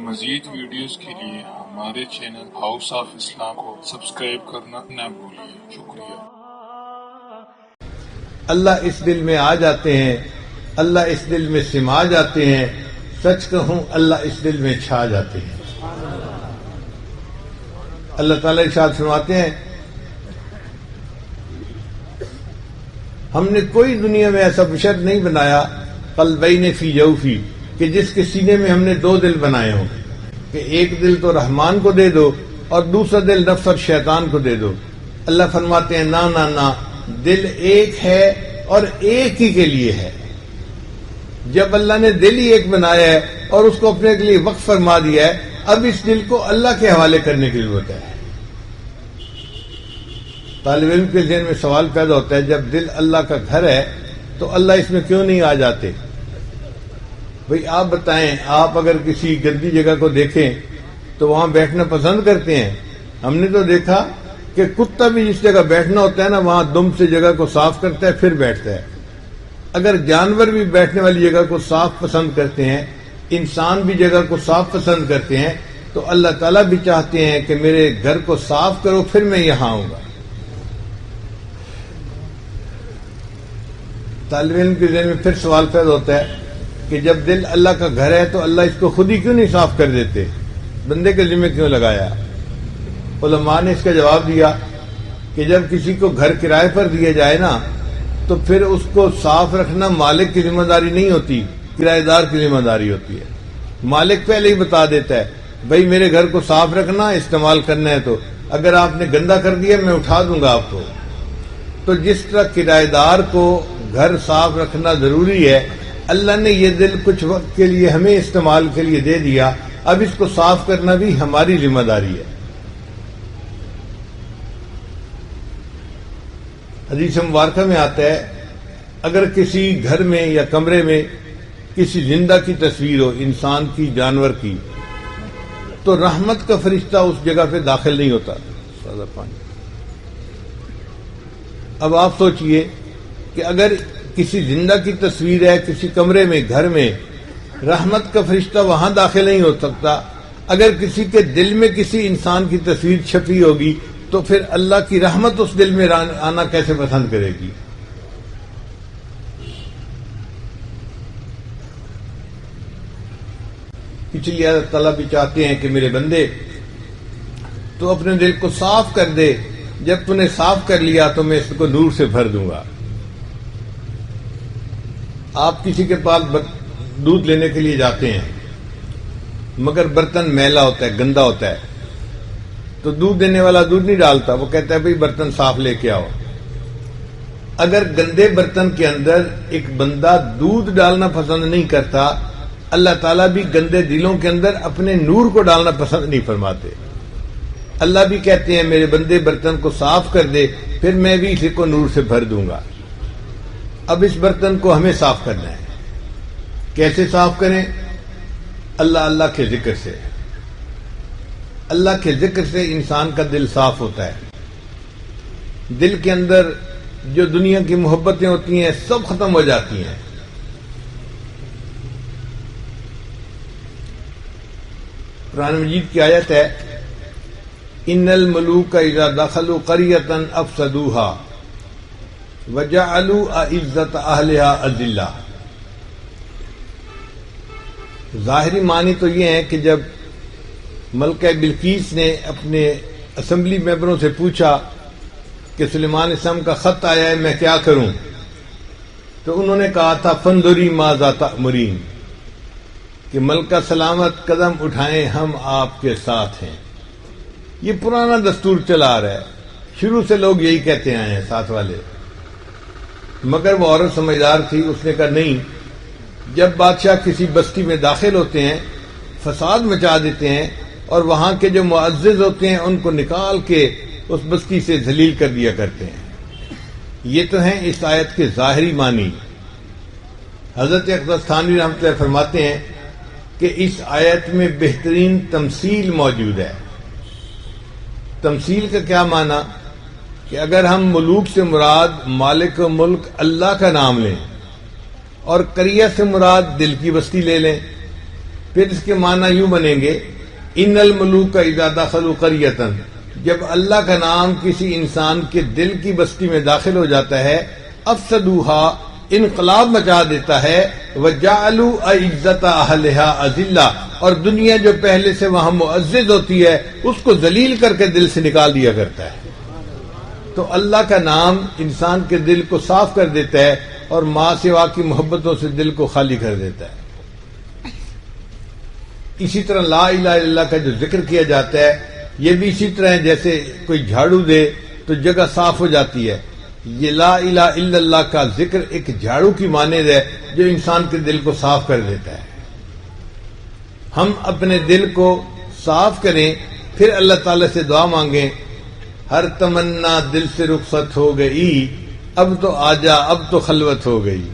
مزید ویڈیوز کے لیے ہمارے چینل ہاؤس آف اسلام کو سبسکرائب کرنا نہ بھولیے۔ شکریہ۔ اللہ اس دل میں آ جاتے ہیں، اللہ اس دل میں سما جاتے ہیں، سچ کہوں اللہ اس دل میں چھا جاتے ہیں۔ اللہ تعالیٰ ارشاد فرماتے ہیں ہم نے کوئی دنیا میں ایسا بشر نہیں بنایا قلبین فی جوفی کہ جس کے سینے میں ہم نے دو دل بنائے ہوں کہ ایک دل تو رحمان کو دے دو اور دوسرا دل نفس اور شیطان کو دے دو۔ اللہ فرماتے ہیں نا نا نا، دل ایک ہے اور ایک ہی کے لیے ہے۔ جب اللہ نے دل ہی ایک بنایا ہے اور اس کو اپنے کے لیے وقف فرما دیا ہے، اب اس دل کو اللہ کے حوالے کرنے کی ضرورت ہے۔ طالب علم کے ذہن میں سوال پیدا ہوتا ہے جب دل اللہ کا گھر ہے تو اللہ اس میں کیوں نہیں آ جاتے؟ بھئی آپ بتائیں، آپ اگر کسی گندی جگہ کو دیکھیں تو وہاں بیٹھنا پسند کرتے ہیں؟ ہم نے تو دیکھا کہ کتا بھی جس جگہ بیٹھنا ہوتا ہے نا وہاں دم سے جگہ کو صاف کرتا ہے پھر بیٹھتا ہے۔ اگر جانور بھی بیٹھنے والی جگہ کو صاف پسند کرتے ہیں، انسان بھی جگہ کو صاف پسند کرتے ہیں، تو اللہ تعالیٰ بھی چاہتے ہیں کہ میرے گھر کو صاف کرو پھر میں یہاں آؤں گا۔ طالب علم کے ذہن میں پھر سوال پیدا ہوتا ہے کہ جب دل اللہ کا گھر ہے تو اللہ اس کو خود ہی کیوں نہیں صاف کر دیتے؟ بندے کے ذمہ کیوں لگایا؟ علماء نے اس کا جواب دیا کہ جب کسی کو گھر کرائے پر دیا جائے نا تو پھر اس کو صاف رکھنا مالک کی ذمہ داری نہیں ہوتی، کرایہ دار کی ذمہ داری ہوتی ہے۔ مالک پہلے ہی بتا دیتا ہے بھائی میرے گھر کو صاف رکھنا، استعمال کرنا ہے، تو اگر آپ نے گندا کر دیا میں اٹھا دوں گا آپ کو۔ تو جس طرح کرایہ دار کو گھر صاف رکھنا ضروری ہے، اللہ نے یہ دل کچھ وقت کے لیے ہمیں استعمال کے لیے دے دیا، اب اس کو صاف کرنا بھی ہماری ذمہ داری ہے۔ حدیث مبارکہ میں آتا ہے اگر کسی گھر میں یا کمرے میں کسی زندہ کی تصویر ہو، انسان کی، جانور کی، تو رحمت کا فرشتہ اس جگہ پہ داخل نہیں ہوتا۔ اب آپ سوچئے کہ اگر کسی زندہ کی تصویر ہے کسی کمرے میں، گھر میں، رحمت کا فرشتہ وہاں داخل نہیں ہو سکتا، اگر کسی کے دل میں کسی انسان کی تصویر چھپی ہوگی تو پھر اللہ کی رحمت اس دل میں آنا کیسے پسند کرے گی؟ اس لیے اللہ تعالیٰ بھی چاہتے ہیں کہ میرے بندے تو اپنے دل کو صاف کر دے، جب تو نے صاف کر لیا تو میں اس کو نور سے بھر دوں گا۔ آپ کسی کے پاس دودھ لینے کے لیے جاتے ہیں مگر برتن میلا ہوتا ہے، گندا ہوتا ہے، تو دودھ دینے والا دودھ نہیں ڈالتا، وہ کہتا ہے بھئی برتن صاف لے کے آؤ۔ اگر گندے برتن کے اندر ایک بندہ دودھ ڈالنا پسند نہیں کرتا، اللہ تعالیٰ بھی گندے دلوں کے اندر اپنے نور کو ڈالنا پسند نہیں فرماتے۔ اللہ بھی کہتے ہیں میرے بندے برتن کو صاف کر دے پھر میں بھی اسے کو نور سے بھر دوں گا۔ اب اس برتن کو ہمیں صاف کرنا ہے، کیسے صاف کریں؟ اللہ کے ذکر سے۔ اللہ کے ذکر سے انسان کا دل صاف ہوتا ہے، دل کے اندر جو دنیا کی محبتیں ہوتی ہیں سب ختم ہو جاتی ہیں۔ قرآن مجید کی آیت ہے ان الملوک اذا دخلوا قریۃ افسدوها وجعلوا اعزۃ اہلها اذلہ۔ ظاہری معنی تو یہ ہے کہ جب ملکہ بلقیس نے اپنے اسمبلی ممبروں سے پوچھا کہ سلیمان علیہ السلام کا خط آیا ہے میں کیا کروں، تو انہوں نے کہا تھا فانظری ماذا تأمرین، کہ ملکہ سلامت قدم اٹھائیں ہم آپ کے ساتھ ہیں۔ یہ پرانا دستور چلا آ رہا ہے، شروع سے لوگ یہی کہتے آئے ہیں ساتھ والے، مگر وہ عورت سمجھدار تھی، اس نے کہا نہیں، جب بادشاہ کسی بستی میں داخل ہوتے ہیں فساد مچا دیتے ہیں اور وہاں کے جو معزز ہوتے ہیں ان کو نکال کے اس بستی سے ذلیل کر دیا کرتے ہیں۔ یہ تو ہیں اس آیت کے ظاہری معنی۔ حضرت اقدس تھانوی رحمۃ اللہ فرماتے ہیں کہ اس آیت میں بہترین تمثیل موجود ہے۔ تمثیل کا کیا معنی؟ کہ اگر ہم ملوک سے مراد مالک ملک اللہ کا نام لیں اور قریہ سے مراد دل کی بستی لے لیں پھر اس کے معنی یوں بنیں گے ان الملوک اذا دخلوا قریۃ، جب اللہ کا نام کسی انسان کے دل کی بستی میں داخل ہو جاتا ہے، افسدوها، انقلاب مچا دیتا ہے، وجعلوا عزت اہلها اذلہ، اور دنیا جو پہلے سے وہاں معزز ہوتی ہے اس کو ذلیل کر کے دل سے نکال دیا کرتا ہے۔ تو اللہ کا نام انسان کے دل کو صاف کر دیتا ہے اور ماں سوا کی محبتوں سے دل کو خالی کر دیتا ہے۔ اسی طرح لا الہ الا اللہ کا جو ذکر کیا جاتا ہے یہ بھی اسی طرح ہے جیسے کوئی جھاڑو دے تو جگہ صاف ہو جاتی ہے۔ یہ لا الہ الا اللہ کا ذکر ایک جھاڑو کی مانند ہے جو انسان کے دل کو صاف کر دیتا ہے۔ ہم اپنے دل کو صاف کریں، پھر اللہ تعالی سے دعا مانگیں، ہر تمنا دل سے رخصت ہو گئی، اب تو آجا، اب تو خلوت ہو گئی۔